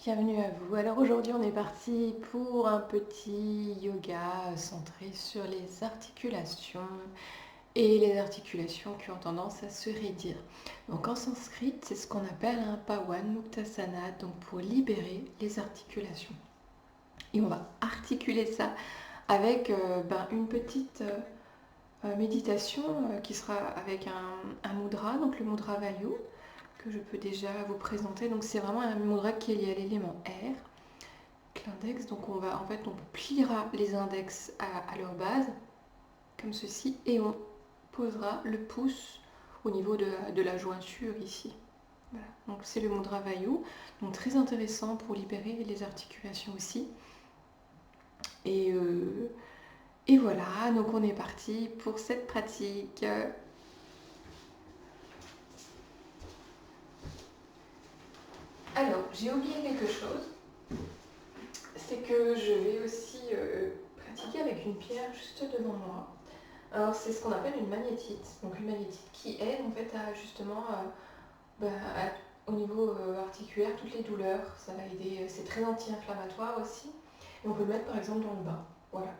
bienvenue à vous. Alors aujourd'hui on est parti pour un petit yoga centré sur les articulations et les articulations qui ont tendance à se raidir. Donc en sanskrit c'est ce qu'on appelle un pawan muktasana, donc pour libérer les articulations. Et on va articuler ça avec une petite méditation qui sera avec un mudra, donc le mudra Vayu, que je peux déjà vous présenter. Donc c'est vraiment un mudra qui est lié à l'élément air. L'index, donc on pliera les index à leur base, comme ceci, et on posera le pouce au niveau de la jointure ici. Voilà. Donc c'est le mudra Vayu, donc très intéressant pour libérer les articulations aussi. Et voilà, donc on est parti pour cette pratique. Alors, j'ai oublié quelque chose, c'est que je vais aussi pratiquer avec une pierre juste devant moi. Alors, c'est ce qu'on appelle une magnétite. Donc, une magnétite qui aide en fait à justement, au niveau articulaire, toutes les douleurs. Ça va aider, c'est très anti-inflammatoire aussi. Et on peut le mettre par exemple dans le bain. Voilà.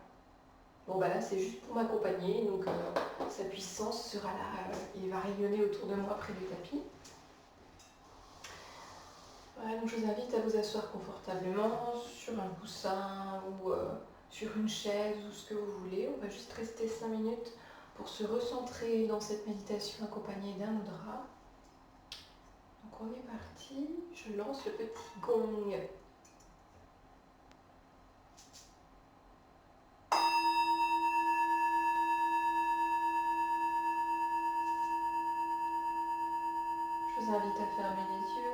Bon, bah là, c'est juste pour m'accompagner. Donc, sa puissance sera là. Il va rayonner autour de moi près du tapis. Voilà, donc je vous invite à vous asseoir confortablement sur un coussin ou sur une chaise ou ce que vous voulez. On va juste rester 5 minutes pour se recentrer dans cette méditation accompagnée d'un mudra. Donc on est parti, je lance le petit gong. Je vous invite à fermer les yeux.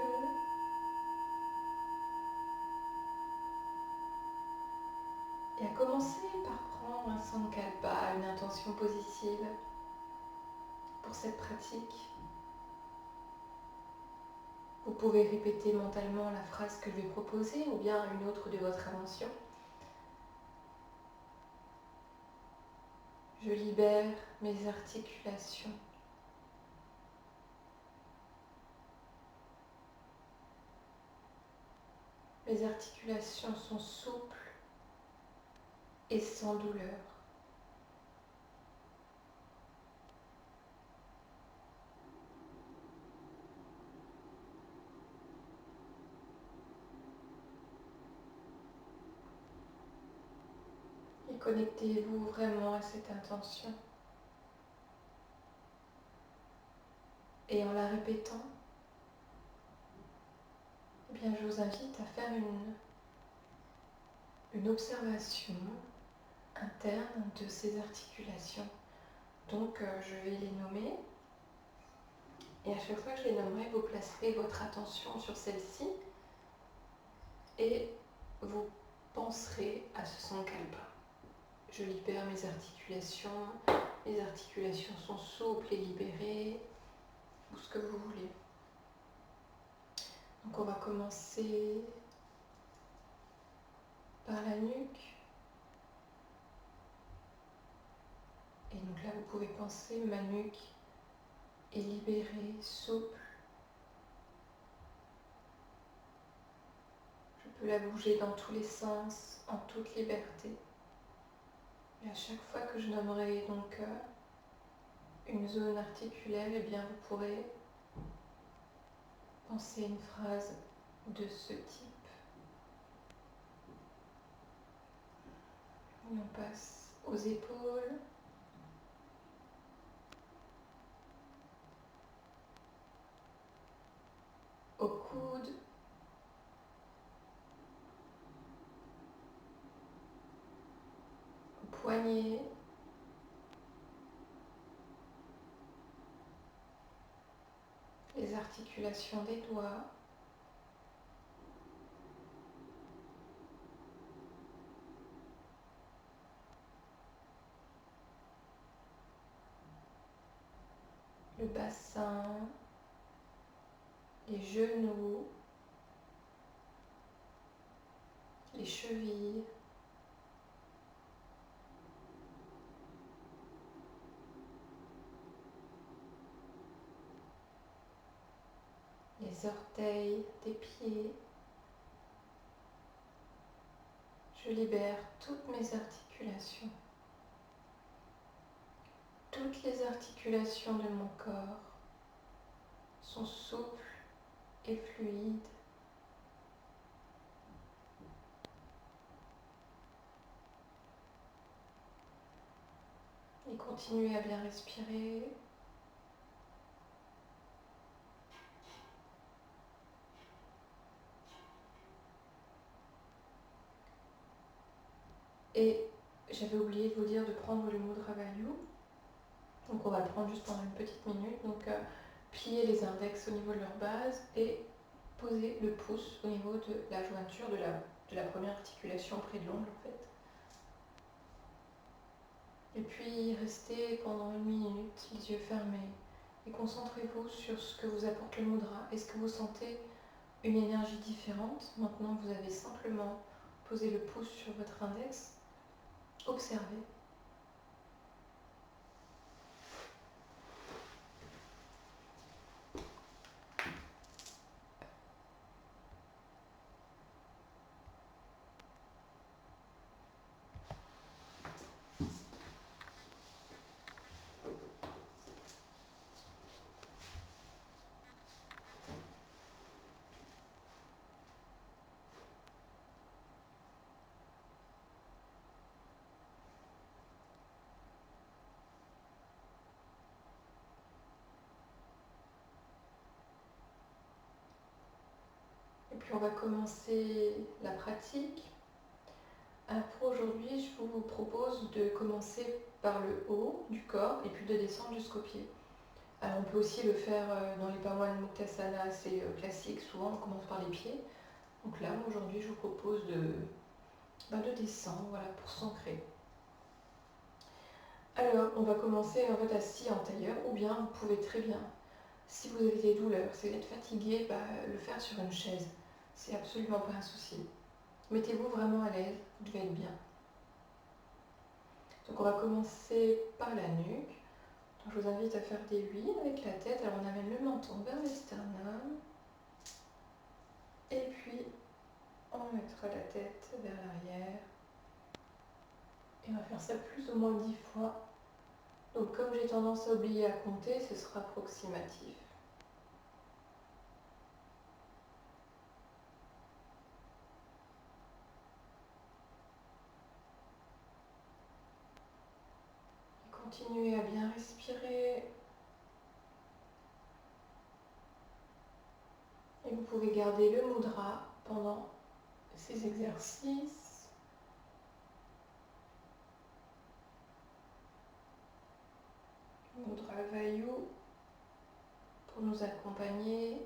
Et à commencer par prendre un sankalpa, une intention positive pour cette pratique. Vous pouvez répéter mentalement la phrase que je vais proposer ou bien une autre de votre invention. Je libère mes articulations. Mes articulations sont souples et sans douleur. Et connectez-vous vraiment à cette intention. Et en la répétant, eh bien, je vous invite à faire une observation interne de ces articulations. Donc, je vais les nommer. Et à chaque fois que je les nommerai, vous placerez votre attention sur celle-ci et vous penserez à ce sankalpa. Je libère mes articulations, les articulations sont souples et libérées, ou ce que vous voulez. Donc on va commencer par la nuque. Et donc là vous pouvez penser, ma nuque est libérée, souple. Je peux la bouger dans tous les sens, en toute liberté. Et à chaque fois que je nommerai donc une zone articulaire, eh bien vous pourrez penser une phrase de ce type. Et on passe aux épaules, aux coudes, aux poignets, les articulations des doigts, le bassin, les genoux, les chevilles, les orteils des pieds, Je libère toutes mes articulations. Toutes les articulations de mon corps sont souples et fluides. Et continuez à bien respirer. Et j'avais oublié de vous dire de prendre le Mudra Vayu. Donc on va le prendre juste pendant une petite minute. Donc plier les index au niveau de leur base et poser le pouce au niveau de la jointure de la première articulation près de l'ongle en fait. Et puis restez pendant une minute, les yeux fermés, et concentrez-vous sur ce que vous apporte le mudra. Est-ce que vous sentez une énergie différente maintenant que vous avez simplement posé le pouce sur votre index? Observez. Et puis on va commencer la pratique. Alors pour aujourd'hui, je vous propose de commencer par le haut du corps et puis de descendre jusqu'aux pieds. Alors on peut aussi le faire dans les Pawanmuktasana assez classiques, souvent on commence par les pieds. Donc là, aujourd'hui, je vous propose de descendre, voilà, pour s'ancrer. Alors, on va commencer en fait assis en tailleur, ou bien vous pouvez très bien, si vous avez des douleurs, si vous êtes fatigué, le faire sur une chaise. C'est absolument pas un souci. Mettez-vous vraiment à l'aise, vous devez être bien. Donc on va commencer par la nuque. Donc, je vous invite à faire des 8 avec la tête. Alors on amène le menton vers le sternum. Et puis on mettra la tête vers l'arrière. Et on va faire ça plus ou moins 10 fois. Donc comme j'ai tendance à oublier à compter, ce sera approximatif. Continuez à bien respirer. Et vous pouvez garder le mudra pendant ces exercices. Mudra Vayu pour nous accompagner.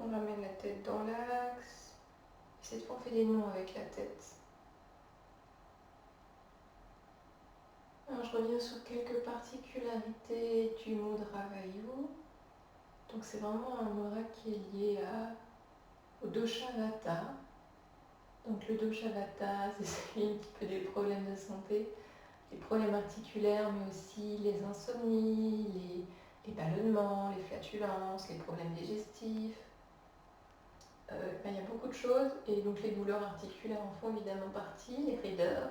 On ramène la tête dans l'axe. Cette fois, on fait des nons avec la tête. Alors, je reviens sur quelques particularités du Mudra Vayu. Donc, c'est vraiment un mudra qui est lié au dosha Vata. Donc, le dosha Vata, c'est un petit peu des problèmes de santé, les problèmes articulaires, mais aussi les insomnies, les ballonnements, les flatulences, les problèmes digestifs. Il y a beaucoup de choses, et donc les douleurs articulaires en font évidemment partie, les raideurs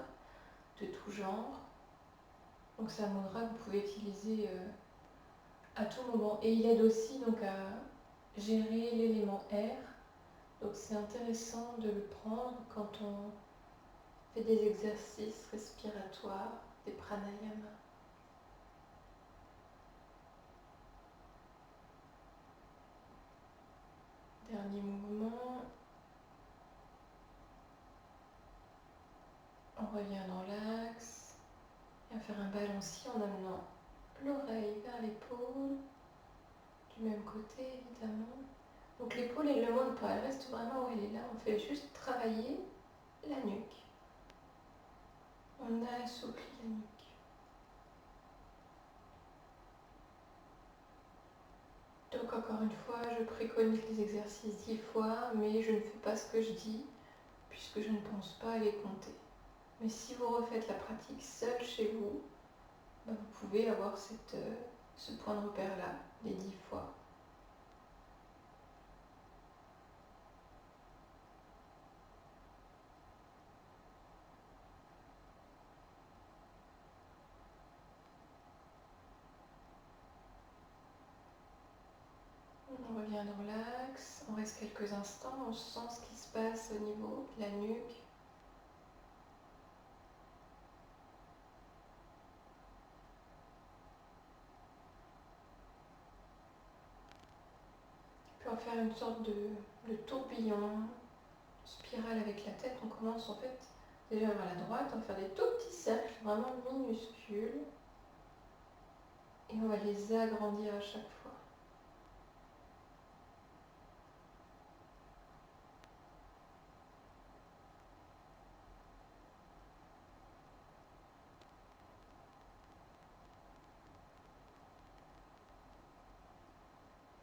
de tout genre. Donc c'est un mudra que vous pouvez utiliser à tout moment. Et il aide aussi donc à gérer l'élément air. Donc c'est intéressant de le prendre quand on fait des exercices respiratoires, des pranayama. Dernier mouvement. On revient dans l'axe. Et on va faire un balancier en amenant l'oreille vers l'épaule. Du même côté évidemment. Donc l'épaule, elle ne monte pas, elle reste vraiment où elle est là. On fait juste travailler la nuque. On assouplit la nuque. Donc encore une fois, je préconise les exercices 10 fois, mais je ne fais pas ce que je dis, puisque je ne pense pas à les compter. Mais si vous refaites la pratique seule chez vous, vous pouvez avoir ce point de repère-là les 10 fois. On revient dans l'axe, on reste quelques instants, on sent ce qui se passe au niveau de la nuque. Puis on va faire une sorte de tourbillon, spirale avec la tête. On commence en fait déjà vers la droite, on va faire des tout petits cercles vraiment minuscules et on va les agrandir à chaque fois.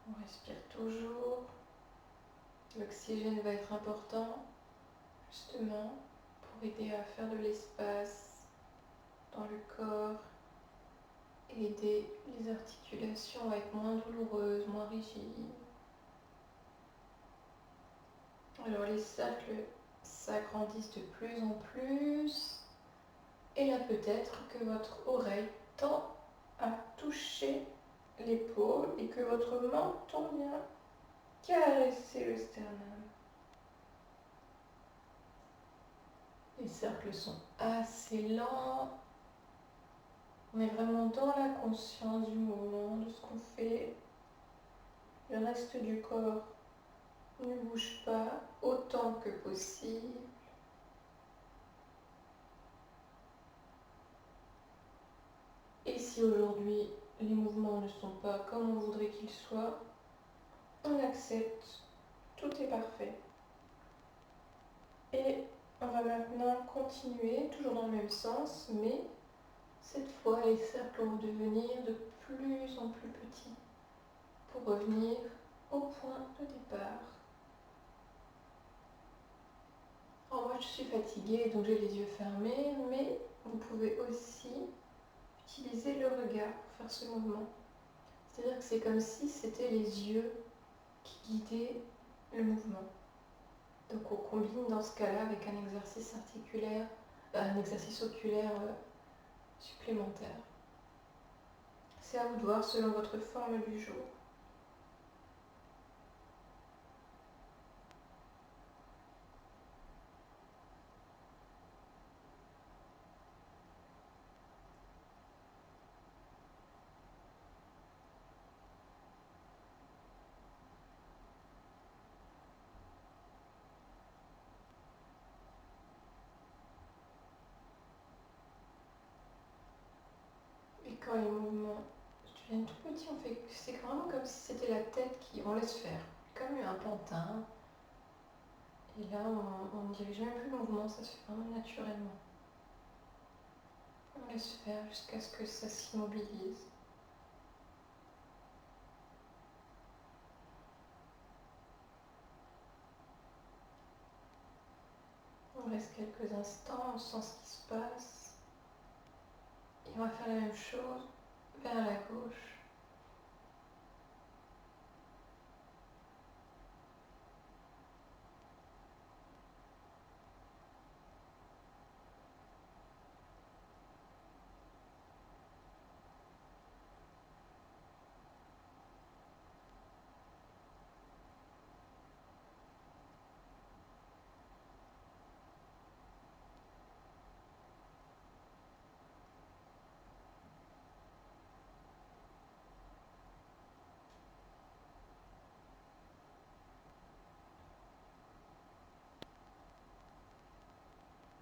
On respire toujours. L'oxygène va être important justement pour aider à faire de l'espace dans le corps et aider les articulations à être moins douloureuses, moins rigides. Alors les cercles s'agrandissent de plus en plus et là peut-être que votre oreille tend à toucher l'épaule et que votre menton vient caresser le sternum. Les cercles sont assez lents. On est vraiment dans la conscience du mouvement, de ce qu'on fait. Le reste du corps ne bouge pas autant que possible. Et si aujourd'hui les mouvements ne sont pas comme on voudrait qu'ils soient, on accepte, tout est parfait. Et on va maintenant continuer, toujours dans le même sens, mais cette fois les cercles vont devenir de plus en plus petits pour revenir au point de départ. Alors moi je suis fatiguée donc j'ai les yeux fermés, mais vous pouvez aussi utiliser le regard pour faire ce mouvement. C'est-à-dire que c'est comme si c'était les yeux qui guidaient le mouvement. Donc on combine dans ce cas-là avec un exercice articulaire, un exercice oculaire supplémentaire. C'est à vous de voir selon votre forme du jour. Et quand les mouvements deviennent tout petits, c'est vraiment comme si c'était la tête on laisse faire, comme un pantin. Et là, on ne dirige même plus le mouvement, ça se fait vraiment naturellement. On laisse faire jusqu'à ce que ça s'immobilise. On reste quelques instants, on sent ce qui se passe. Et on va faire la même chose vers la gauche.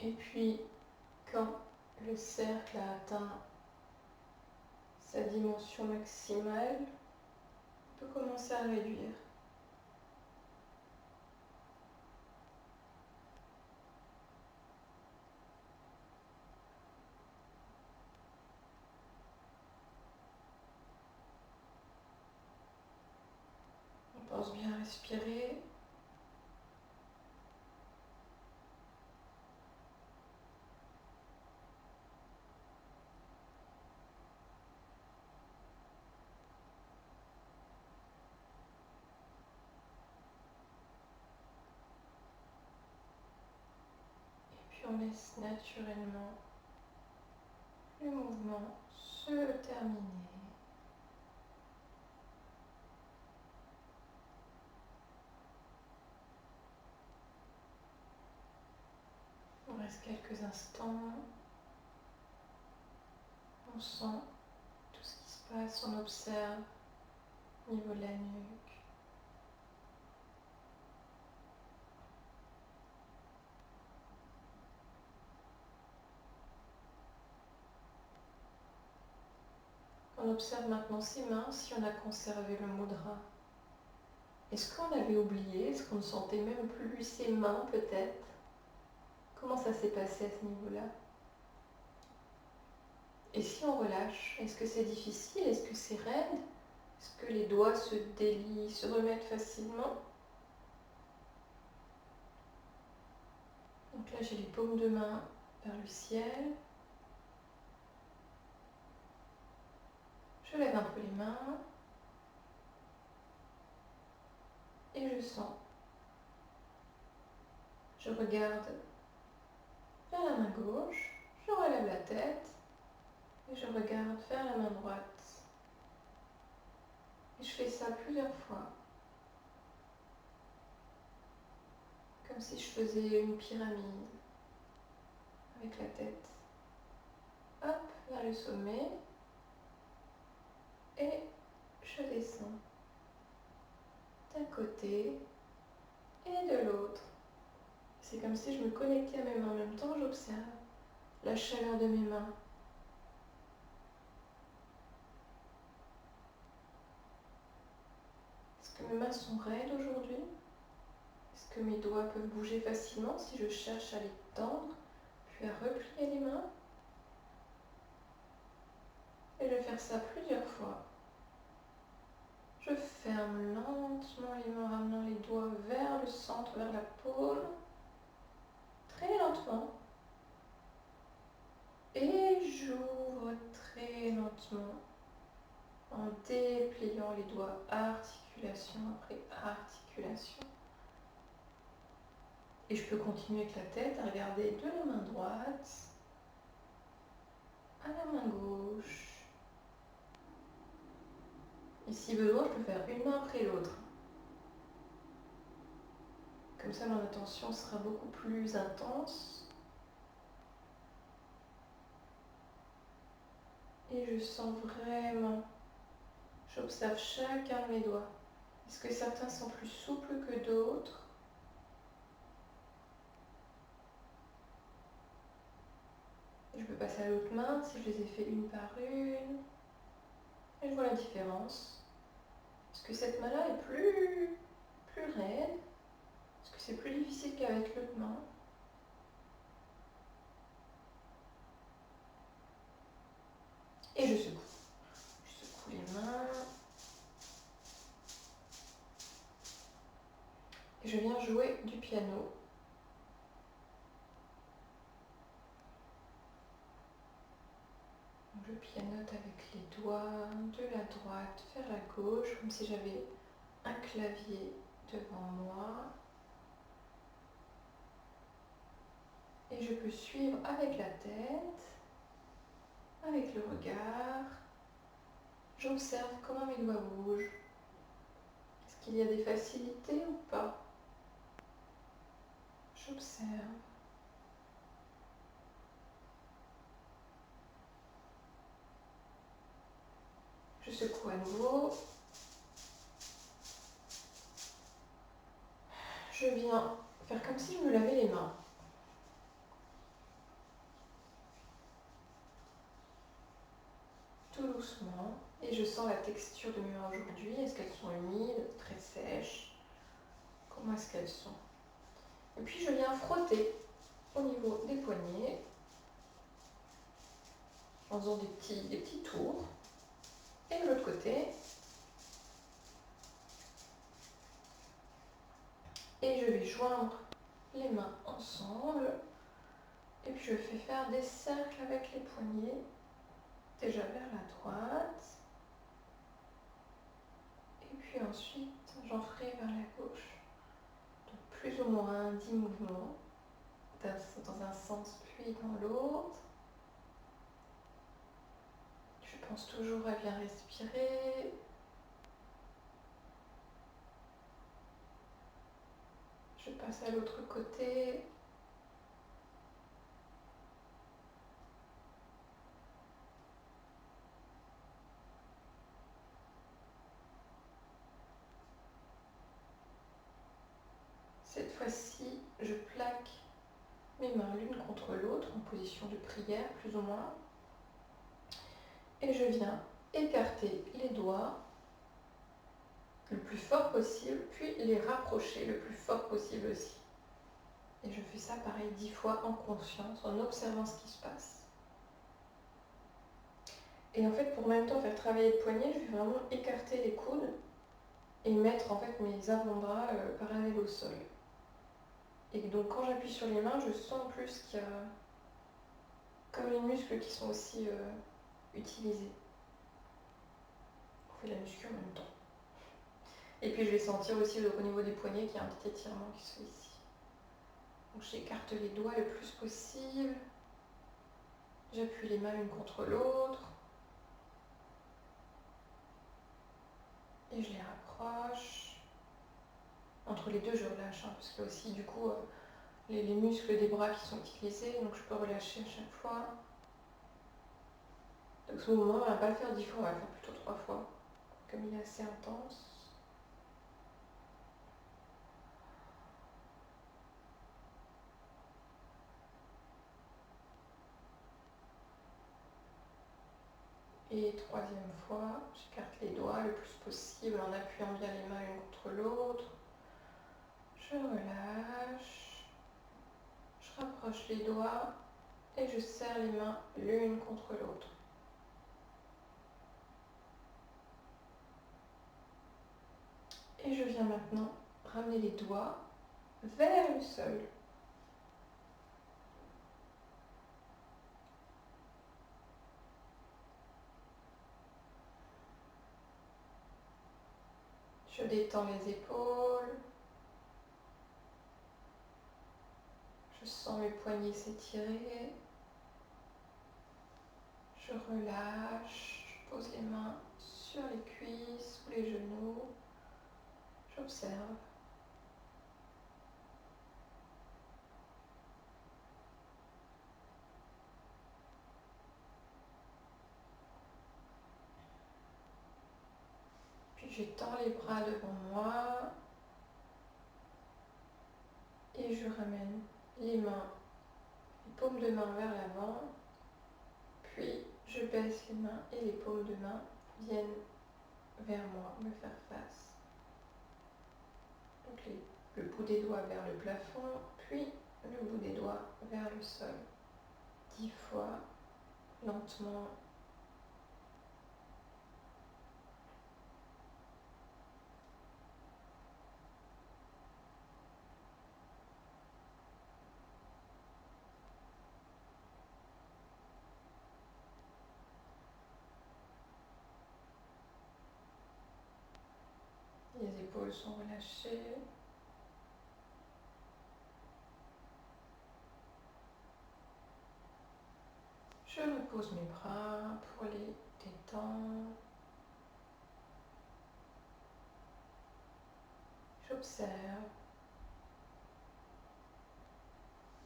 Et puis, quand le cercle a atteint sa dimension maximale, on peut commencer à réduire. On pense bien respirer. puis on laisse naturellement le mouvement se terminer. On reste quelques instants. On sent tout ce qui se passe, on observe au niveau de la nuque. On observe maintenant ses mains, si on a conservé le mudra. Est-ce qu'on avait oublié? Est-ce qu'on ne sentait même plus ses mains peut-être? Comment ça s'est passé à ce niveau-là? Et si on relâche, est-ce que c'est difficile? Est-ce que c'est raide? Est-ce que les doigts se délient, se remettent facilement? Donc là, j'ai les paumes de main vers le ciel. Je lève un peu les mains. Et je sens. Je regarde vers la main gauche. Je relève la tête. Et je regarde vers la main droite. Et je fais ça plusieurs fois. Comme si je faisais une pyramide. Avec la tête. Hop, vers le sommet. Et je descends. D'un côté et de l'autre. C'est comme si je me connectais à mes mains en même temps, j'observe la chaleur de mes mains. Est-ce que mes mains sont raides aujourd'hui? Est-ce que mes doigts peuvent bouger facilement si je cherche à les tendre, puis à replier les mains? Et je vais faire ça plusieurs fois. Je ferme lentement les mains, ramenant les doigts vers le centre, vers la paume. Très lentement. Et j'ouvre très lentement en dépliant les doigts, articulation après articulation. Et je peux continuer avec la tête à regarder de la main droite à la main gauche. Et si besoin, je peux faire une main après l'autre. Comme ça, mon attention sera beaucoup plus intense. Et je sens vraiment, j'observe chacun de mes doigts. Est-ce que certains sont plus souples que d'autres? Je peux passer à l'autre main si je les ai fait une par une. Et je vois la différence. Est-ce que cette main-là est plus raide? Est-ce que c'est plus difficile qu'avec l'autre main? Et je secoue. Je secoue les mains. Et je viens jouer du piano. Je pianote avec les doigts de la droite vers la gauche, comme si j'avais un clavier devant moi. Et je peux suivre avec la tête, avec le regard. J'observe comment mes doigts bougent. Est-ce qu'il y a des facilités ou pas? J'observe. Je secoue à nouveau. Je viens faire comme si je me lavais les mains. Tout doucement. Et je sens la texture de mes mains aujourd'hui. Est-ce qu'elles sont humides, très sèches? Comment est-ce qu'elles sont? Et puis je viens frotter au niveau des poignets en faisant des petits tours. Et de l'autre côté. Et je vais joindre les mains ensemble. Et puis je fais faire des cercles avec les poignets. Déjà vers la droite. Et puis ensuite, j'en ferai vers la gauche. Donc plus ou moins 10 mouvements dans un sens puis dans l'autre. Je pense toujours à bien respirer. Je passe à l'autre côté. Cette fois-ci, je plaque mes mains l'une contre l'autre en position de prière, plus ou moins. Et je viens écarter les doigts le plus fort possible, puis les rapprocher le plus fort possible aussi. Et je fais ça pareil 10 fois en conscience, en observant ce qui se passe. Et en fait, pour en même temps faire travailler le poignet, je vais vraiment écarter les coudes et mettre en fait mes avant-bras parallèles au sol. Et donc quand j'appuie sur les mains, je sens en plus qu'il y a comme les muscles qui sont aussi utilisés. On fait la muscu en même temps. Et puis je vais sentir aussi au niveau des poignets qu'il y a un petit étirement qui se fait ici. Donc j'écarte les doigts le plus possible. J'appuie les mains l'une contre l'autre. Et je les rapproche. Entre les deux, je relâche, parce que aussi du coup, les muscles des bras qui sont utilisés, donc je peux relâcher à chaque fois. Donc ce mouvement, on ne va pas le faire 10 fois, on va le faire plutôt 3 fois, comme il est assez intense. Et troisième fois, j'écarte les doigts le plus possible en appuyant bien les mains l'une contre l'autre. Je relâche. Je rapproche les doigts et je serre les mains l'une contre l'autre. Et je viens maintenant ramener les doigts vers le sol. Je détends les épaules. Je sens mes poignets s'étirer. Je relâche. Je pose les mains sur les cuisses ou les genoux. J'observe. Puis j'étends les bras devant moi. Et je ramène les mains, les paumes de main vers l'avant. Puis je baisse les mains et les paumes de main viennent vers moi, me faire face. Donc le bout des doigts vers le plafond, puis le bout des doigts vers le sol. 10 fois, lentement. Les épaules sont relâchées. Je repose mes bras pour les détendre. J'observe.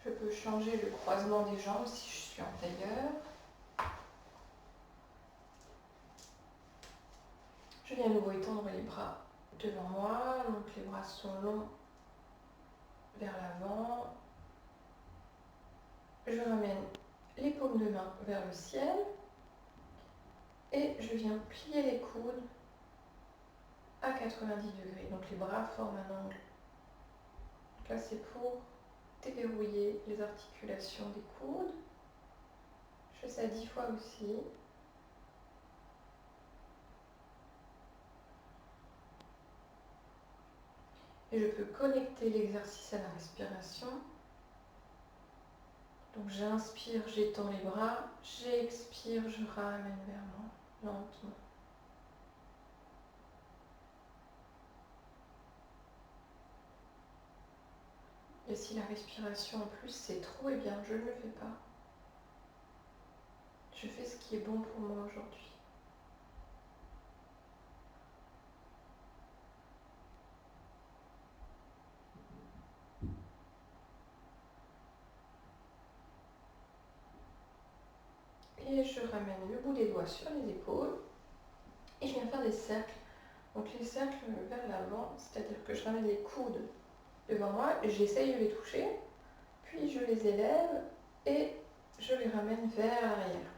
Je peux changer le croisement des jambes si je suis en tailleur. Je viens à nouveau étendre les bras devant moi, donc les bras sont longs vers l'avant. Je ramène les paumes de main vers le ciel et je viens plier les coudes à 90 degrés. Donc les bras forment un angle. Donc là c'est pour déverrouiller les articulations des coudes. Je fais ça 10 fois aussi. Et je peux connecter l'exercice à la respiration. Donc j'inspire, j'étends les bras, j'expire, je ramène vers moi, lentement. Et si la respiration en plus c'est trop, eh bien je ne le fais pas. Je fais ce qui est bon pour moi aujourd'hui. Et je ramène le bout des doigts sur les épaules et je viens faire des cercles. Donc les cercles vers l'avant, c'est-à-dire que je ramène les coudes devant moi, j'essaye de les toucher, puis je les élève et je les ramène vers l'arrière.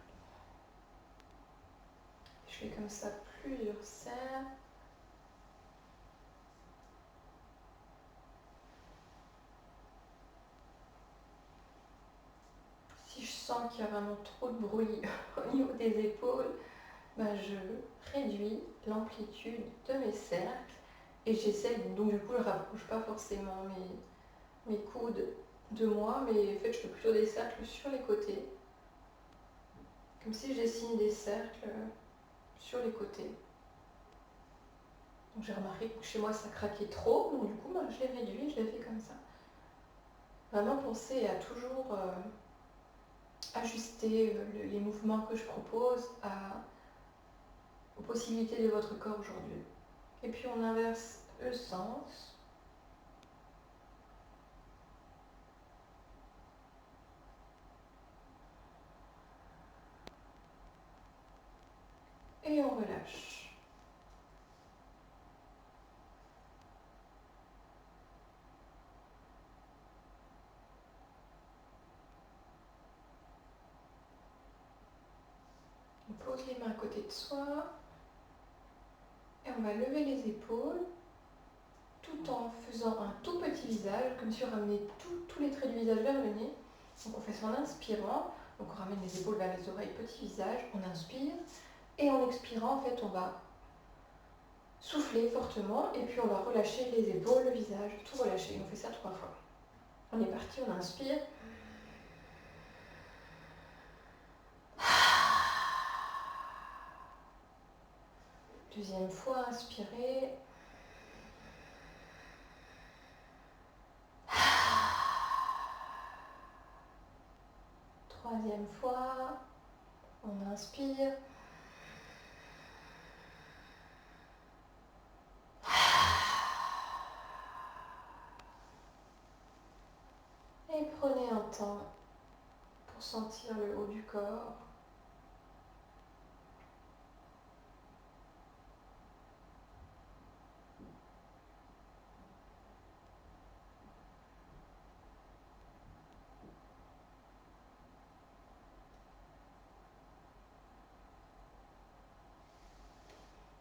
Je fais comme ça plusieurs cercles. Si je sens qu'il y a vraiment trop de bruit au niveau des épaules, ben je réduis l'amplitude de mes cercles et j'essaie, donc du coup je ne rapproche pas forcément mes coudes de moi, mais en fait je fais plutôt des cercles sur les côtés, comme si je dessinais des cercles sur les côtés. Donc j'ai remarqué que chez moi ça craquait trop, donc du coup ben, je l'ai réduit, je l'ai fait comme ça. Vraiment pensez à toujours ajuster les mouvements que je propose aux possibilités de votre corps aujourd'hui. Et puis on inverse le sens. Et on relâche. On pose les mains à côté de soi. Et on va lever les épaules tout en faisant un tout petit visage, comme si on ramenait tous les traits du visage vers le nez. Donc on fait ça en inspirant. Donc on ramène les épaules vers les oreilles, petit visage, on inspire. Et en expirant, en fait, on va souffler fortement et puis on va relâcher les épaules, le visage, tout relâcher. On fait ça 3 fois. On est parti, on inspire. Deuxième fois, inspirez. Troisième fois, on inspire. Et prenez un temps pour sentir le haut du corps.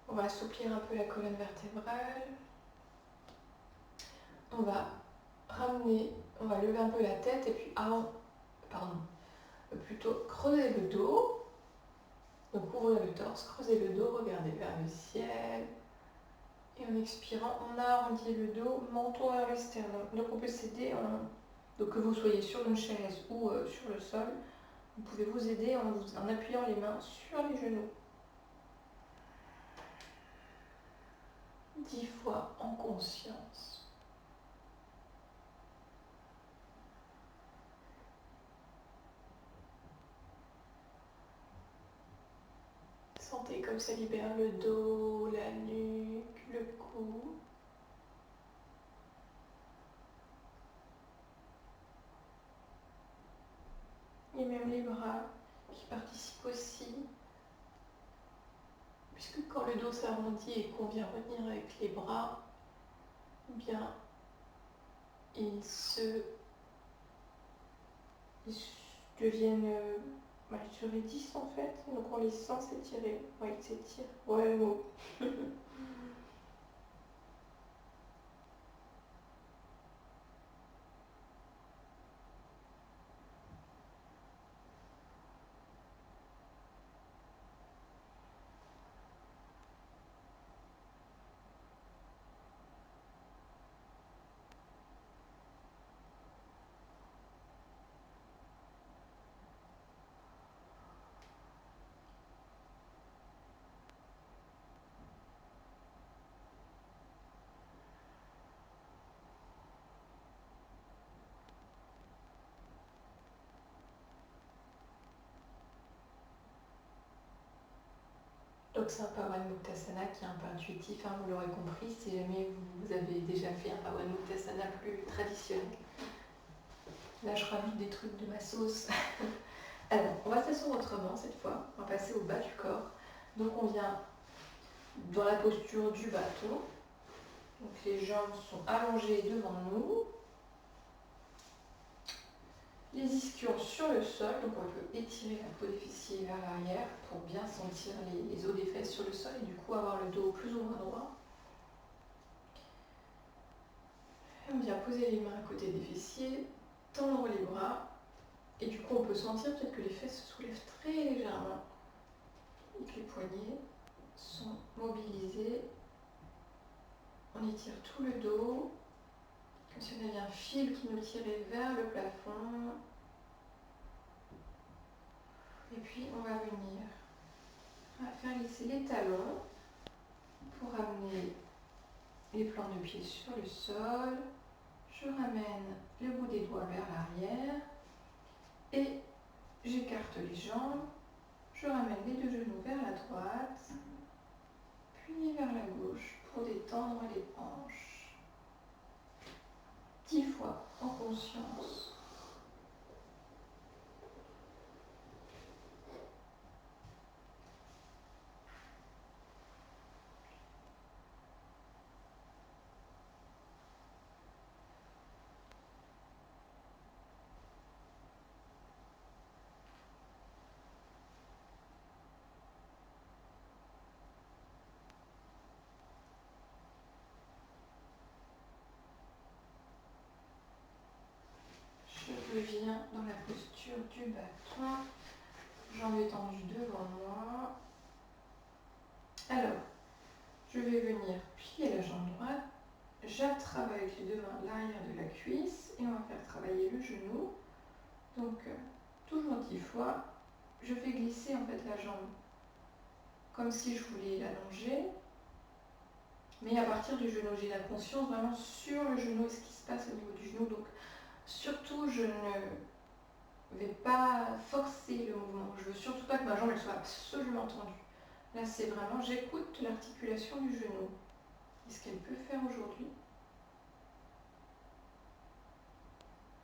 On va assouplir un peu la colonne vertébrale. On va ramener, on va lever un peu la tête et puis plutôt creuser le dos. Donc ouvrez le torse, creusez le dos, regardez vers le ciel. Et en expirant, on arrondit le dos, menton vers le sternum. Donc on peut s'aider, donc que vous soyez sur une chaise ou sur le sol, vous pouvez vous aider en appuyant les mains sur les genoux. 10 fois en conscience. Sentez comme ça libère le dos, la nuque, le cou. Et même les bras qui participent aussi. Puisque quand le dos s'arrondit et qu'on vient revenir avec les bras, eh bien, ils deviennent je raidissent en fait. Donc on les sent s'étirer. Ouais, ils s'étirent. Ouais, le mot. Donc c'est un Pawan Muktasana qui est un peu intuitif, hein, vous l'aurez compris, si jamais vous avez déjà fait un Pawan Muktasana plus traditionnel. Là je rajoute des trucs de ma sauce. Alors, on va s'asseoir autrement cette fois, on va passer au bas du corps. Donc on vient dans la posture du bâton. Donc les jambes sont allongées devant nous. Les ischions sur le sol, donc on peut étirer la peau des fessiers vers l'arrière pour bien sentir les os des fesses sur le sol et du coup avoir le dos plus ou moins droit. Et on vient poser les mains à côté des fessiers, tendre les bras et du coup on peut sentir peut-être que les fesses se soulèvent très légèrement et que les poignets sont mobilisés. On étire tout le dos, comme si on avait un fil qui nous tirait vers le plafond. Et puis on va venir faire glisser les talons pour amener les plants de pied sur le sol. Je ramène le bout des doigts vers l'arrière et j'écarte les jambes. Je ramène les deux genoux vers la droite, puis vers la gauche pour détendre les hanches. 10 fois en conscience. Je reviens dans la posture du bâton, jambes étendues devant moi. Alors, je vais venir plier la jambe droite, j'attrape avec les deux mains l'arrière de la cuisse et on va faire travailler le genou. Donc, toujours 10 fois, je fais glisser en fait la jambe comme si je voulais l'allonger, mais à partir du genou, j'ai la conscience vraiment sur le genou et ce qui se passe au niveau du genou. Donc, surtout, je ne vais pas forcer le mouvement. Je veux surtout pas que ma jambe elle soit absolument tendue. Là, c'est vraiment, j'écoute l'articulation du genou. Et ce qu'elle peut faire aujourd'hui.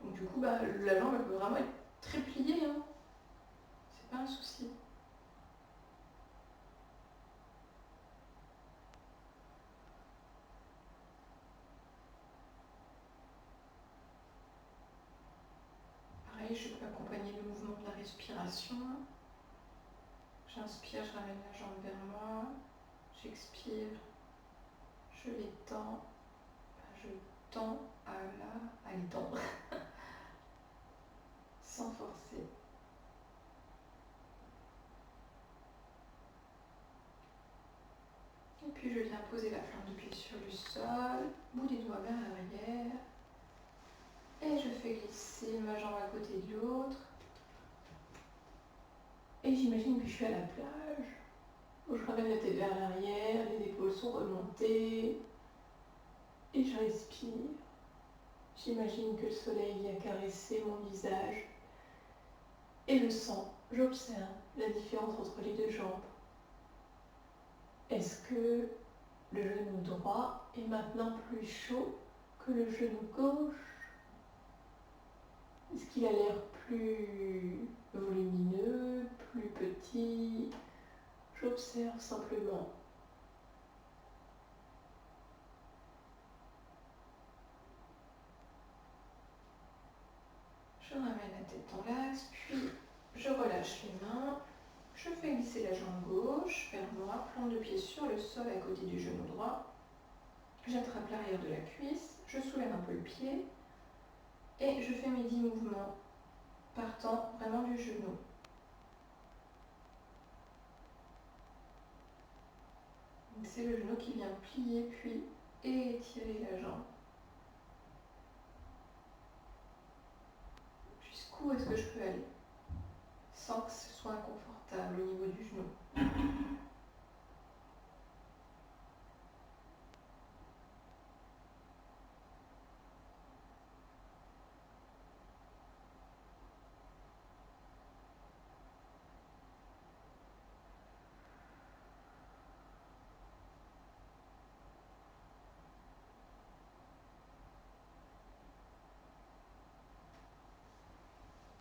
Donc du coup, la jambe elle peut vraiment être très pliée. Hein. C'est pas un souci. Pareil, je peux accompagner le mouvement de la respiration. J'inspire, je ramène la jambe vers moi. J'expire, je l'étends. Je tends à l'étendre. Sans forcer. Et puis je viens poser la flanque de pied sur le sol, bout des doigts vers l'arrière. Et je fais glisser ma jambe à côté de l'autre. Et j'imagine que je suis à la plage. Je ramène la tête vers l'arrière, les épaules sont remontées. Et je respire. J'imagine que le soleil vient caresser mon visage. Et je sens, j'observe la différence entre les deux jambes. Est-ce que le genou droit est maintenant plus chaud que le genou gauche? Est-ce qu'il a l'air plus volumineux, plus petit? J'observe simplement. Je ramène la tête dans l'axe, puis je relâche les mains. Je fais glisser la jambe gauche vers moi, plante de pied sur le sol à côté du genou droit. J'attrape l'arrière de la cuisse, je soulève un peu le pied et je fais mes 10 mouvements partant vraiment du genou. C'est le genou qui vient plier puis étirer la jambe. Jusqu'où est-ce que je peux aller sans que ce soit inconfortable au niveau du genou.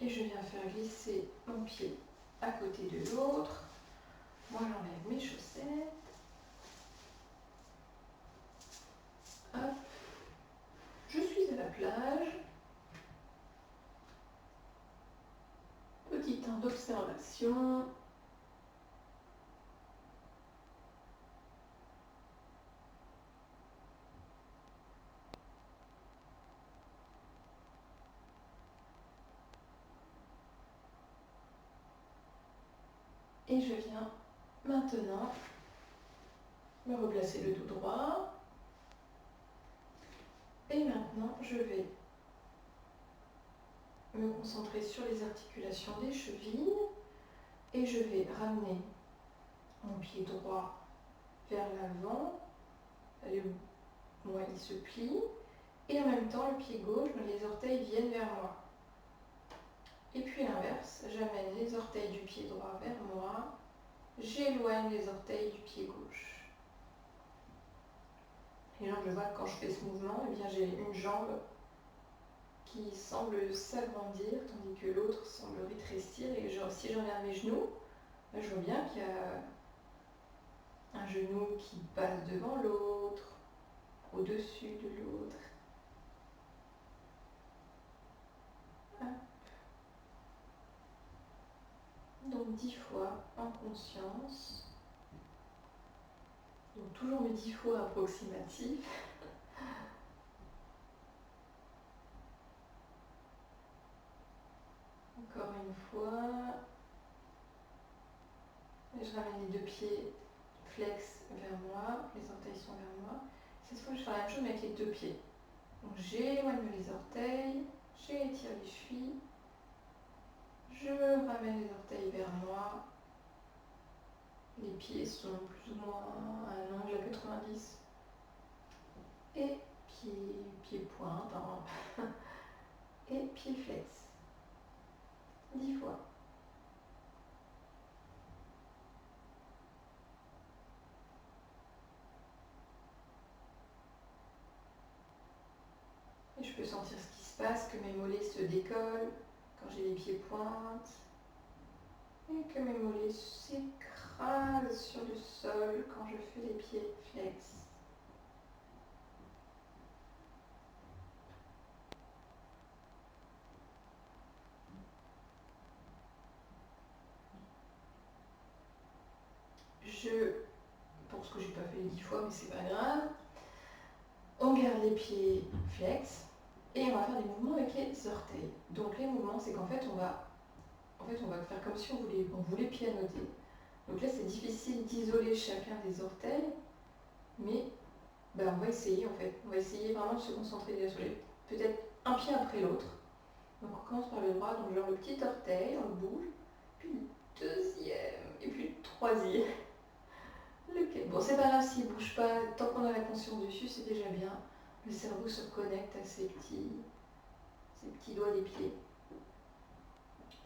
Et je viens faire glisser mon pied à côté de l'autre. Moi, j'enlève mes chaussettes. Hop. Je suis à la plage. Petit temps d'observation. Et je viens maintenant me replacer le dos droit. Et maintenant, je vais me concentrer sur les articulations des chevilles. Et je vais ramener mon pied droit vers l'avant. Moi, il se plie. Et en même temps, le pied gauche, les orteils viennent vers moi. Et puis l'inverse, j'amène les orteils du pied droit vers moi. J'éloigne les orteils du pied gauche. Et là, je vois que quand je fais ce mouvement, eh bien, j'ai une jambe qui semble s'agrandir, tandis que l'autre semble rétrécir. Et si je regarde mes genoux, je vois bien qu'il y a un genou qui passe devant l'autre, au-dessus de l'autre. Donc 10 fois en conscience. Donc toujours mes 10 fois approximatifs. Encore une fois. Et je ramène les deux pieds flex vers moi, les orteils sont vers moi. Cette fois, je fais la même chose mais avec les deux pieds. Donc j'éloigne les orteils, j'étire les chevilles, je ramène les orteils vers moi. Les pieds sont plus ou moins à un angle à 90. Et pied pointe, hein. Et pied flex. 10 fois. Et je peux sentir ce qui se passe, que mes mollets se décollent quand j'ai les pieds pointes. Et que mes mollets s'écrasent sur le sol quand je fais les pieds flex. Pour ce que j'ai pas fait les 10 fois, mais c'est pas grave, on garde les pieds flex et on va faire des mouvements avec les orteils. Donc les mouvements, c'est qu'en fait, on va faire comme si on voulait pianoter. Donc là, c'est difficile d'isoler chacun des orteils, mais on va essayer en fait. On va essayer vraiment de se concentrer sur peut-être un pied après l'autre. Donc on commence par le droit, donc genre le petit orteil, on le bouge, puis le deuxième, et puis le troisième. Lequel? Bon, c'est pas grave s'il bouge pas, tant qu'on a la conscience dessus, c'est déjà bien. Le cerveau se connecte à ces petits doigts des pieds.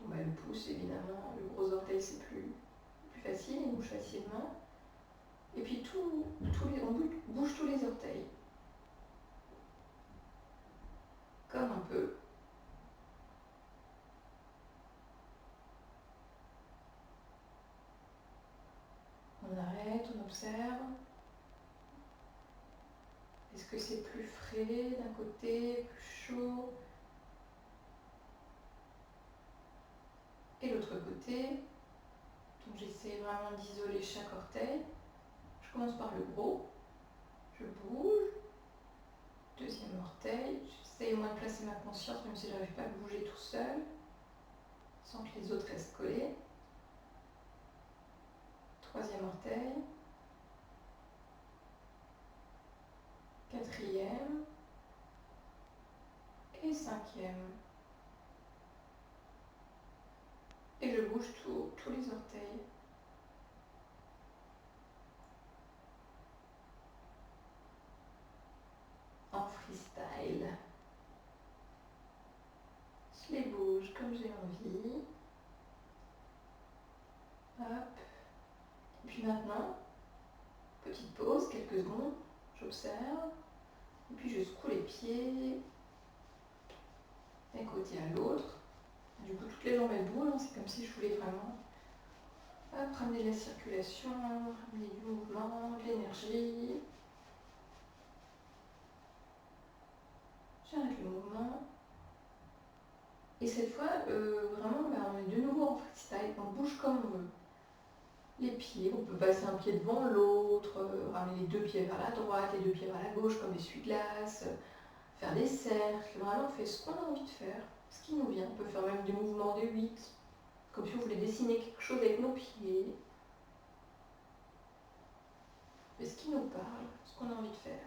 Bon, le pouce, évidemment, le gros orteil, c'est plus facile, il bouge facilement. Et puis on bouge tous les orteils. Comme un peu. On arrête, on observe. Est-ce que c'est plus frais d'un côté, plus chaud? Et l'autre côté. Donc j'essaie vraiment d'isoler chaque orteil. Je commence par le gros. Je bouge. Deuxième orteil. J'essaie au moins de placer ma conscience, même si je n'arrive pas à bouger tout seul, sans que les autres restent collés. Troisième orteil. Quatrième. Et cinquième. Et je bouge tous les orteils. En freestyle. Je les bouge comme j'ai envie. Hop. Et puis maintenant, petite pause, quelques secondes, j'observe. Et puis je secoue les pieds d'un côté à l'autre. Du coup, toutes les jambes elles bougent, hein. C'est comme si je voulais vraiment ramener de la circulation, ramener du mouvement, de l'énergie. J'arrête le mouvement. Et cette fois, vraiment, on est de nouveau en freestyle, on bouge comme on veut. Les pieds, on peut passer un pied devant l'autre, ramener les deux pieds vers la droite, les deux pieds vers la gauche comme essuie-glace, faire des cercles. Vraiment, on fait ce qu'on a envie de faire, ce qui nous vient. On peut faire même des mouvements de 8, comme si on voulait dessiner quelque chose avec nos pieds. Mais ce qui nous parle, ce qu'on a envie de faire.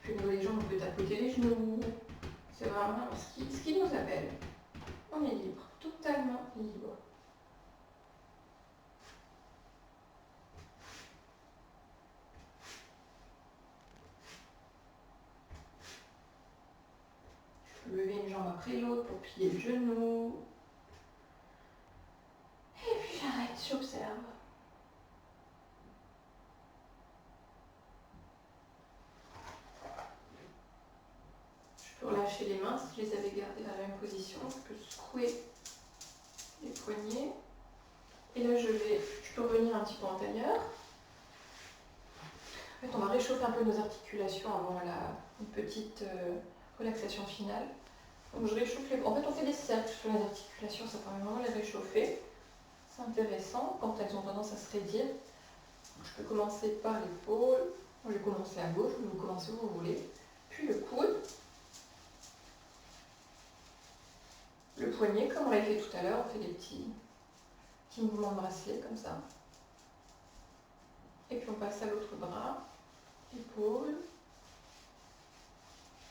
Puis au niveau des jambes, on peut tapoter les genoux. C'est vraiment ce qui nous appelle. On est libre, totalement libre. Je peux lever une jambe après l'autre pour plier le genou. Et puis j'arrête, j'observe. Je peux relâcher les mains si je les avais gardées dans la même position. Je peux secouer les poignets. Et là, je peux revenir un petit peu en tailleur. En fait, on va réchauffer un peu nos articulations avant une petite relaxation finale. Donc, je réchauffe les... En fait, on fait des cercles sur les articulations, ça permet vraiment de les réchauffer. C'est intéressant quand elles ont tendance à se raidir. Donc, je peux commencer par l'épaule. Je vais commencer à gauche, vous commencez où vous voulez. Puis le coude. Le poignet, comme on l'a fait tout à l'heure, on fait des petits mouvements de bracelet comme ça. Et puis on passe à l'autre bras. Épaule,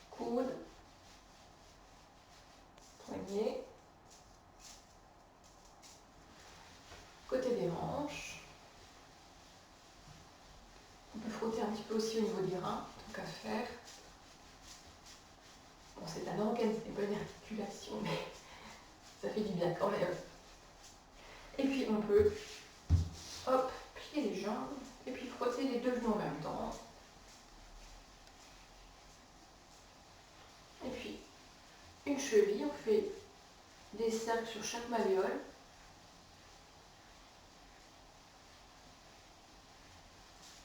coude, poignet, côté des hanches. On peut frotter un petit peu aussi au niveau des reins, tant qu'à faire. Bon, c'est un organe, c'est pas une articulation, mais ça fait du bien quand même. Et puis on peut, hop, plier les jambes, et puis frotter les deux genoux en même temps. Et puis, une cheville, on fait des cercles sur chaque malléole.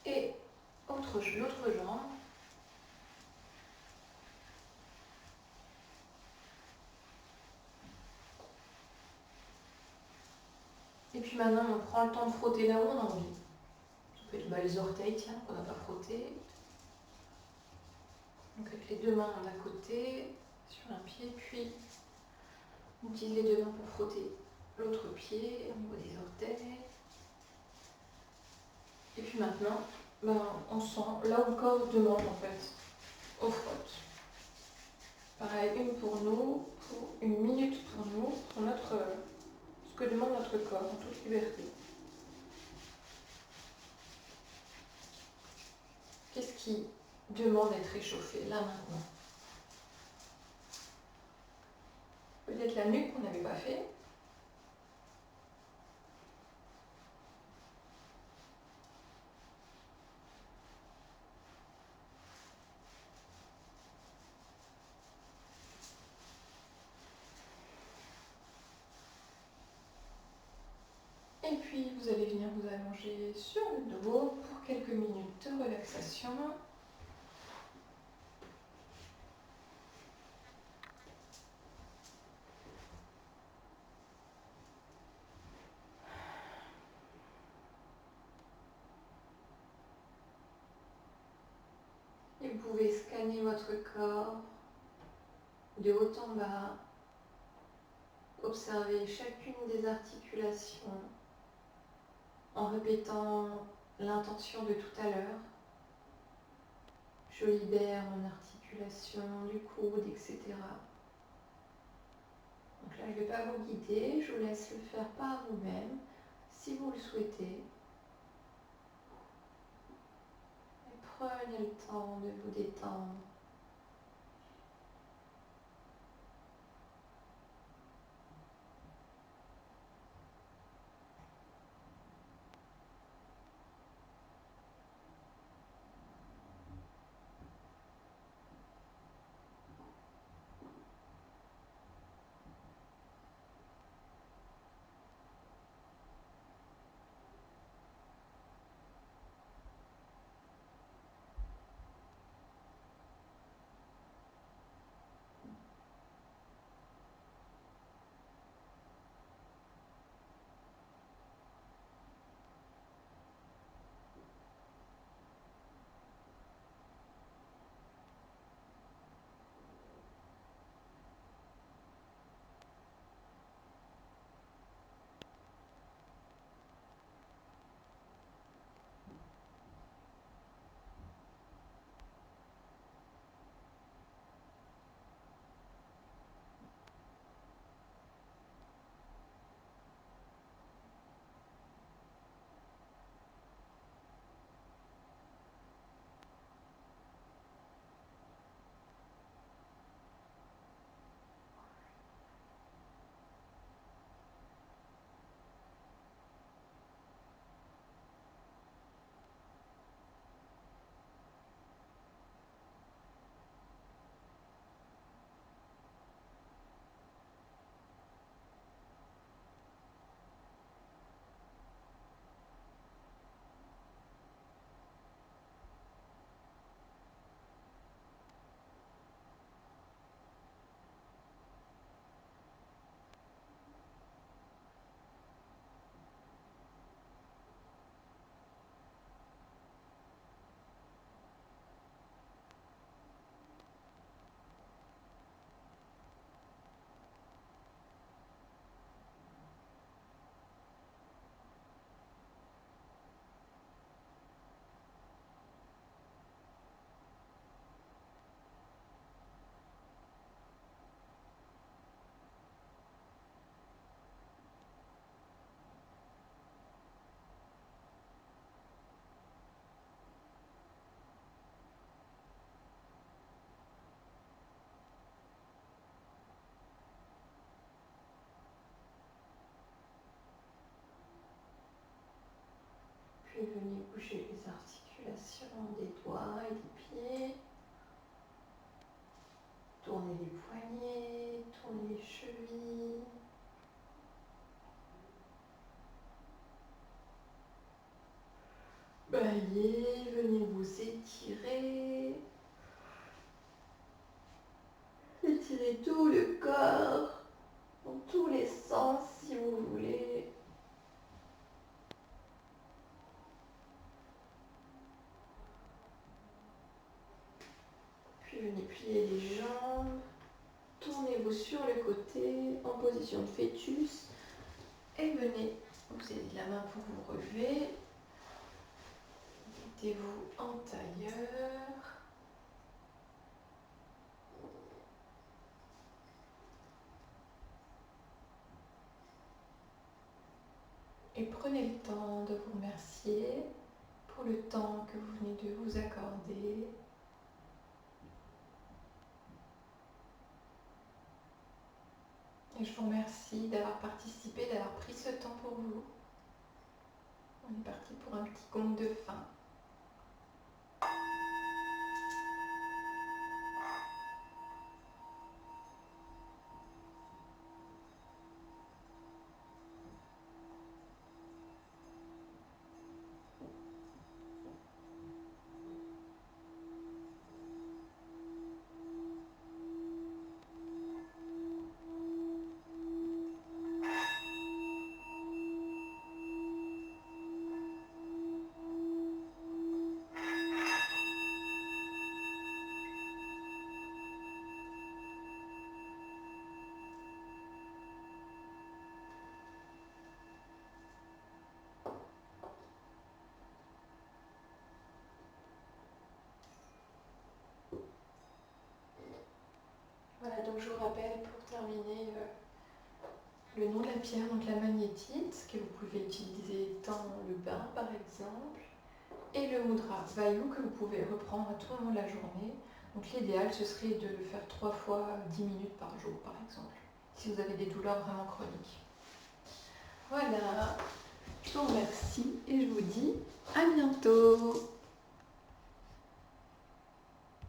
Et l'autre jambe. Et puis maintenant, on prend le temps de frotter là où on a envie. Ça peut être les orteils, tiens, qu'on n'a pas frotté. Donc avec les deux mains d'un côté, sur un pied, puis on utilise les deux mains pour frotter l'autre pied au niveau des orteils. Et puis maintenant, on sent là où le corps demande en fait. On frotte. Pareil, une pour nous, pour une minute pour nous, pour ce que demande notre corps en toute liberté. Qu'est-ce qui demande d'être réchauffé là maintenant? Peut-être la nuque qu'on n'avait pas fait. Et puis vous allez venir vous allonger sur le dos pour quelques minutes de relaxation. Et vous pouvez scanner votre corps de haut en bas. Observez chacune des articulations en répétant l'intention de tout à l'heure. Je libère mon articulation du coude, etc. Donc là, je ne vais pas vous guider, je vous laisse le faire par vous-même, si vous le souhaitez. Et prenez le temps de vous détendre. bouger les articulations des doigts et des pieds. Tournez les poignets, tournez les chevilles. Baillez, venez vous étirer. Étirez tout le corps, dans tous les sens si vous voulez. Puis venez plier les jambes. Tournez-vous sur le côté en position de fœtus. Et venez vous aider de la main pour vous relever. Mettez-vous en tailleur. Et prenez le temps de vous remercier pour le temps que vous venez de vous accorder. Et je vous remercie d'avoir participé, d'avoir pris ce temps pour vous. On est parti pour un petit gong de fin. Voilà, donc je vous rappelle pour terminer le nom de la pierre, donc la magnétite, que vous pouvez utiliser dans le bain par exemple, et le mudra vayu que vous pouvez reprendre à tout moment de la journée. Donc l'idéal ce serait de le faire 3 fois 10 minutes par jour par exemple, si vous avez des douleurs vraiment chroniques. Voilà, je vous remercie et je vous dis à bientôt.